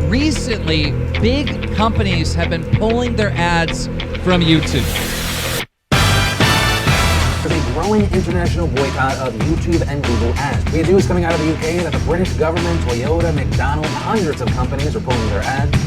recently, big companies have been pulling their ads from YouTube. There's a growing international boycott of YouTube and Google ads. We have news coming out of the UK that the British government, Toyota, McDonald's, hundreds of companies are pulling their ads.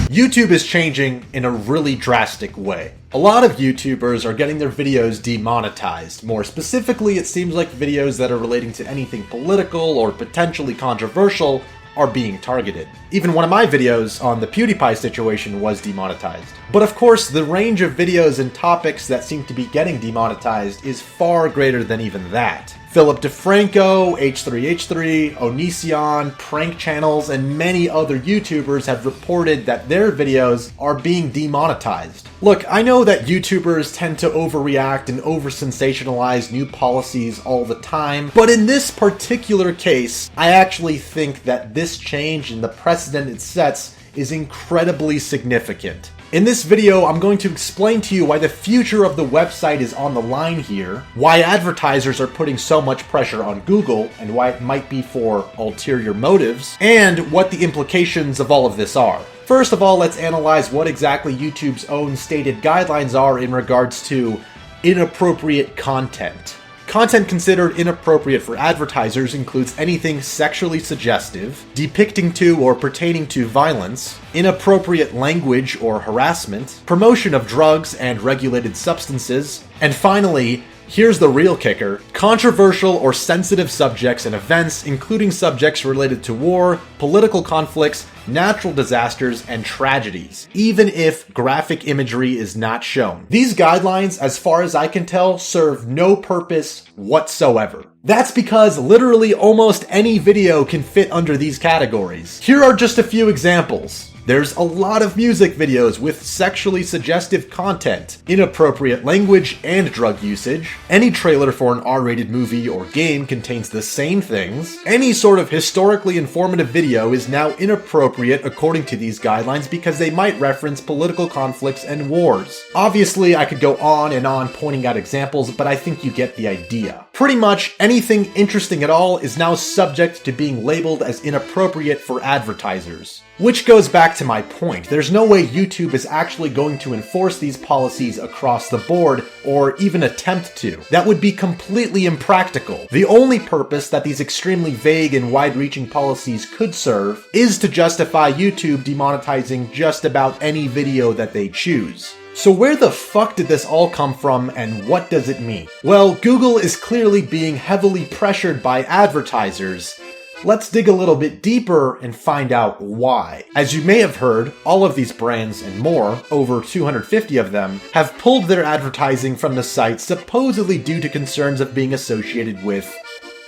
YouTube is changing in a really drastic way. A lot of YouTubers are getting their videos demonetized. More specifically, it seems like videos that are relating to anything political or potentially controversial are being targeted. Even one of my videos on the PewDiePie situation was demonetized. But of course, the range of videos and topics that seem to be getting demonetized is far greater than even that. Philip DeFranco, H3H3, Onision, prank channels, and many other YouTubers have reported that their videos are being demonetized. Look, I know that YouTubers tend to overreact and over-sensationalize new policies all the time, but in this particular case, I actually think that this change in the precedent it sets is incredibly significant. In this video, I'm going to explain to you why the future of the website is on the line here, why advertisers are putting so much pressure on Google, and why it might be for ulterior motives, and what the implications of all of this are. First of all, let's analyze what exactly YouTube's own stated guidelines are in regards to inappropriate content. Content considered inappropriate for advertisers includes anything sexually suggestive, depicting to or pertaining to violence, inappropriate language or harassment, promotion of drugs and regulated substances, and finally, here's the real kicker, controversial or sensitive subjects and events, including subjects related to war, political conflicts, natural disasters, and tragedies, even if graphic imagery is not shown. These guidelines, as far as I can tell, serve no purpose whatsoever. That's because literally almost any video can fit under these categories. Here are just a few examples. There's a lot of music videos with sexually suggestive content, inappropriate language, and drug usage. Any trailer for an R-rated movie or game contains the same things. Any sort of historically informative video is now inappropriate according to these guidelines because they might reference political conflicts and wars. Obviously, I could go on and on pointing out examples, but I think you get the idea. Pretty much anything interesting at all is now subject to being labeled as inappropriate for advertisers. Which goes back to my point. There's no way YouTube is actually going to enforce these policies across the board, or even attempt to. That would be completely impractical. The only purpose that these extremely vague and wide-reaching policies could serve is to justify YouTube demonetizing just about any video that they choose. So where the fuck did this all come from, and what does it mean? Well, Google is clearly being heavily pressured by advertisers. Let's dig a little bit deeper and find out why. As you may have heard, all of these brands and more, over 250 of them, have pulled their advertising from the site supposedly due to concerns of being associated with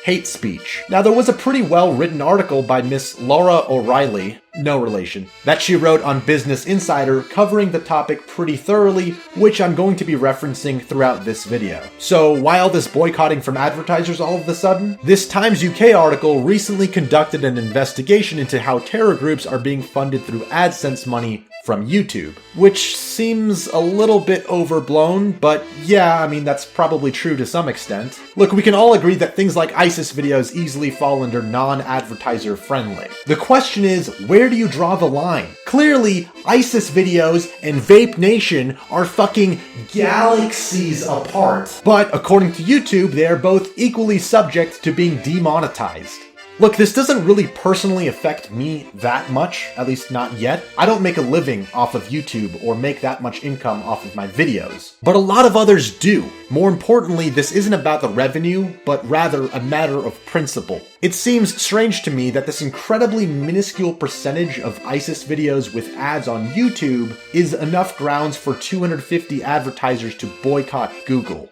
hate speech. Now, there was a pretty well-written article by Miss Laura O'Reilly, no relation, that she wrote on Business Insider covering the topic pretty thoroughly, which I'm going to be referencing throughout this video. So why all this boycotting from advertisers all of a sudden? This Times UK article recently conducted an investigation into how terror groups are being funded through AdSense money from YouTube, which seems a little bit overblown, but yeah, I mean, that's probably true to some extent. Look, we can all agree that things like ISIS videos easily fall under non-advertiser friendly. The question is, where do you draw the line? Clearly, ISIS videos and Vape Nation are fucking galaxies apart. But according to YouTube, they are both equally subject to being demonetized. Look, this doesn't really personally affect me that much, at least not yet. I don't make a living off of YouTube or make that much income off of my videos. But a lot of others do. More importantly, this isn't about the revenue, but rather a matter of principle. It seems strange to me that this incredibly minuscule percentage of ISIS videos with ads on YouTube is enough grounds for 250 advertisers to boycott Google.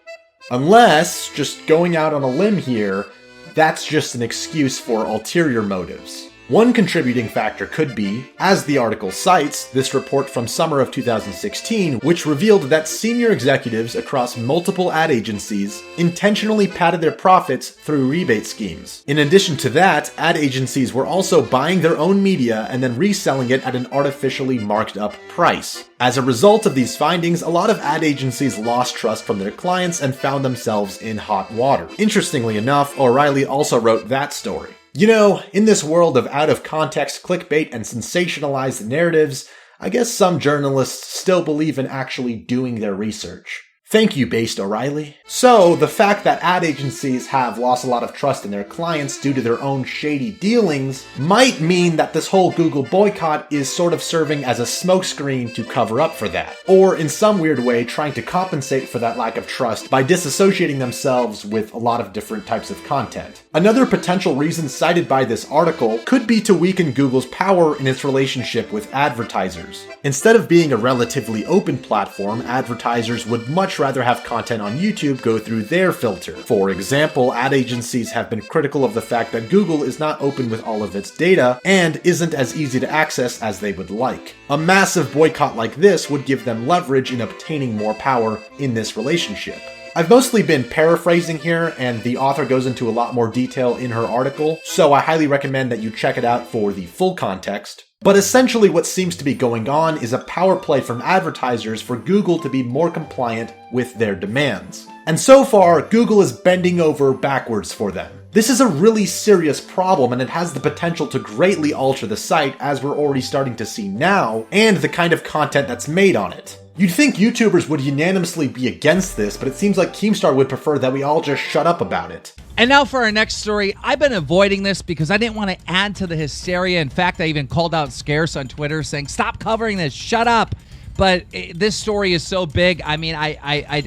Unless, just going out on a limb here, that's just an excuse for ulterior motives. One contributing factor could be, as the article cites, this report from summer of 2016, which revealed that senior executives across multiple ad agencies intentionally padded their profits through rebate schemes. In addition to that, ad agencies were also buying their own media and then reselling it at an artificially marked up price. As a result of these findings, a lot of ad agencies lost trust from their clients and found themselves in hot water. Interestingly enough, O'Reilly also wrote that story. You know, in this world of out-of-context clickbait and sensationalized narratives, I guess some journalists still believe in actually doing their research. Thank you, Based O'Reilly. So, the fact that ad agencies have lost a lot of trust in their clients due to their own shady dealings might mean that this whole Google boycott is sort of serving as a smokescreen to cover up for that. Or, in some weird way, trying to compensate for that lack of trust by disassociating themselves with a lot of different types of content. Another potential reason cited by this article could be to weaken Google's power in its relationship with advertisers. Instead of being a relatively open platform, advertisers would much rather have content on YouTube go through their filter. For example, ad agencies have been critical of the fact that Google is not open with all of its data and isn't as easy to access as they would like. A massive boycott like this would give them leverage in obtaining more power in this relationship. I've mostly been paraphrasing here, and the author goes into a lot more detail in her article, so I highly recommend that you check it out for the full context. But essentially what seems to be going on is a power play from advertisers for Google to be more compliant with their demands. And so far, Google is bending over backwards for them. This is a really serious problem, and it has the potential to greatly alter the site, as we're already starting to see now, and the kind of content that's made on it. You'd think YouTubers would unanimously be against this, but it seems like Keemstar would prefer that we all just shut up about it. And now for our next story. I've been avoiding this because I didn't want to add to the hysteria. In fact, I even called out Scarce on Twitter saying, stop covering this, shut up. But this story is so big, I mean, I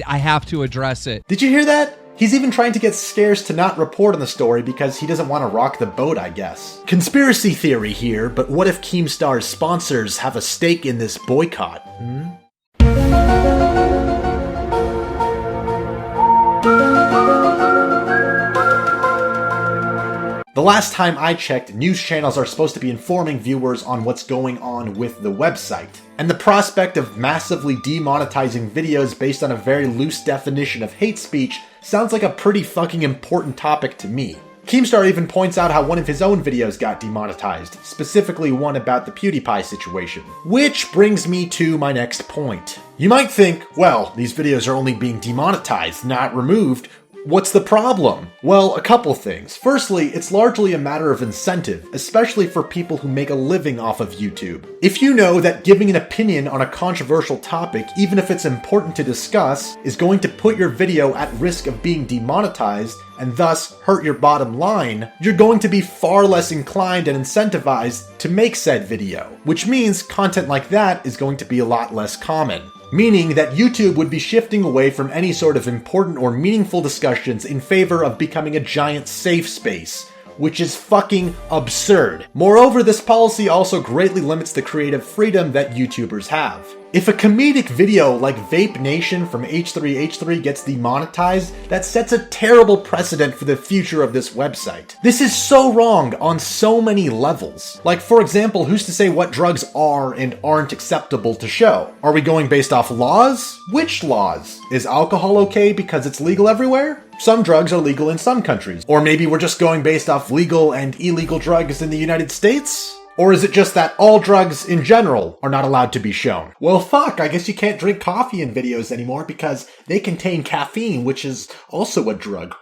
have to address it. Did you hear that? He's even trying to get Scarce to not report on the story because he doesn't want to rock the boat, I guess. Conspiracy theory here, but what if Keemstar's sponsors have a stake in this boycott? The last time I checked, news channels are supposed to be informing viewers on what's going on with the website. And the prospect of massively demonetizing videos based on a very loose definition of hate speech sounds like a pretty fucking important topic to me. Keemstar even points out how one of his own videos got demonetized, specifically one about the PewDiePie situation. Which brings me to my next point. You might think, well, these videos are only being demonetized, not removed. What's the problem? Well, a couple things. Firstly, it's largely a matter of incentive, especially for people who make a living off of YouTube. If you know that giving an opinion on a controversial topic, even if it's important to discuss, is going to put your video at risk of being demonetized, and thus hurt your bottom line, you're going to be far less inclined and incentivized to make said video, which means content like that is going to be a lot less common. Meaning that YouTube would be shifting away from any sort of important or meaningful discussions in favor of becoming a giant safe space, which is fucking absurd. Moreover, this policy also greatly limits the creative freedom that YouTubers have. If a comedic video like Vape Nation from H3H3 gets demonetized, that sets a terrible precedent for the future of this website. This is so wrong on so many levels. Like, for example, who's to say what drugs are and aren't acceptable to show? Are we going based off laws? Which laws? Is alcohol okay because it's legal everywhere? Some drugs are legal in some countries. Or maybe we're just going based off legal and illegal drugs in the United States? Or is it just that all drugs in general are not allowed to be shown? Well, fuck, I guess you can't drink coffee in videos anymore because they contain caffeine, which is also a drug.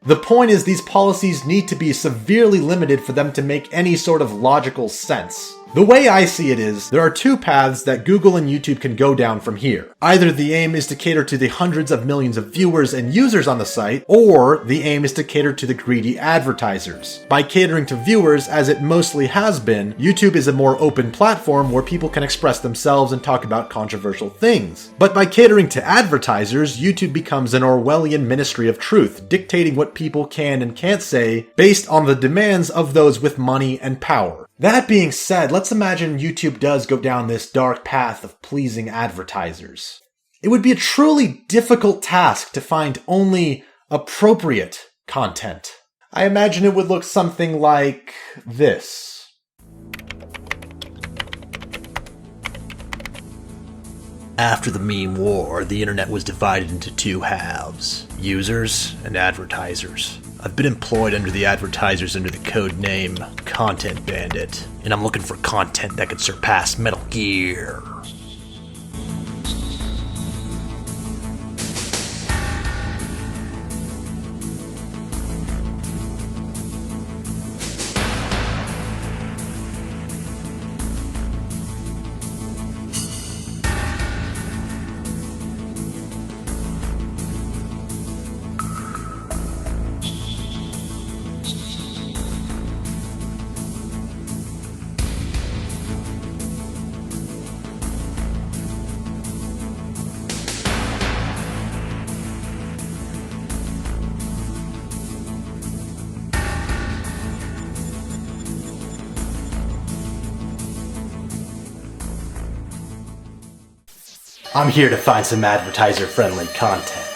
The point is, these policies need to be severely limited for them to make any sort of logical sense. The way I see it is, there are two paths that Google and YouTube can go down from here. Either the aim is to cater to the hundreds of millions of viewers and users on the site, or the aim is to cater to the greedy advertisers. By catering to viewers, as it mostly has been, YouTube is a more open platform where people can express themselves and talk about controversial things. But by catering to advertisers, YouTube becomes an Orwellian ministry of truth, dictating what people can and can't say based on the demands of those with money and power. That being said, let's imagine YouTube does go down this dark path of pleasing advertisers. It would be a truly difficult task to find only appropriate content. I imagine it would look something like this. After the meme war, the internet was divided into two halves, users and advertisers. I've been employed under the advertisers under the code name Content Bandit, and I'm looking for content that could surpass Metal Gear. I'm here to find some advertiser-friendly content.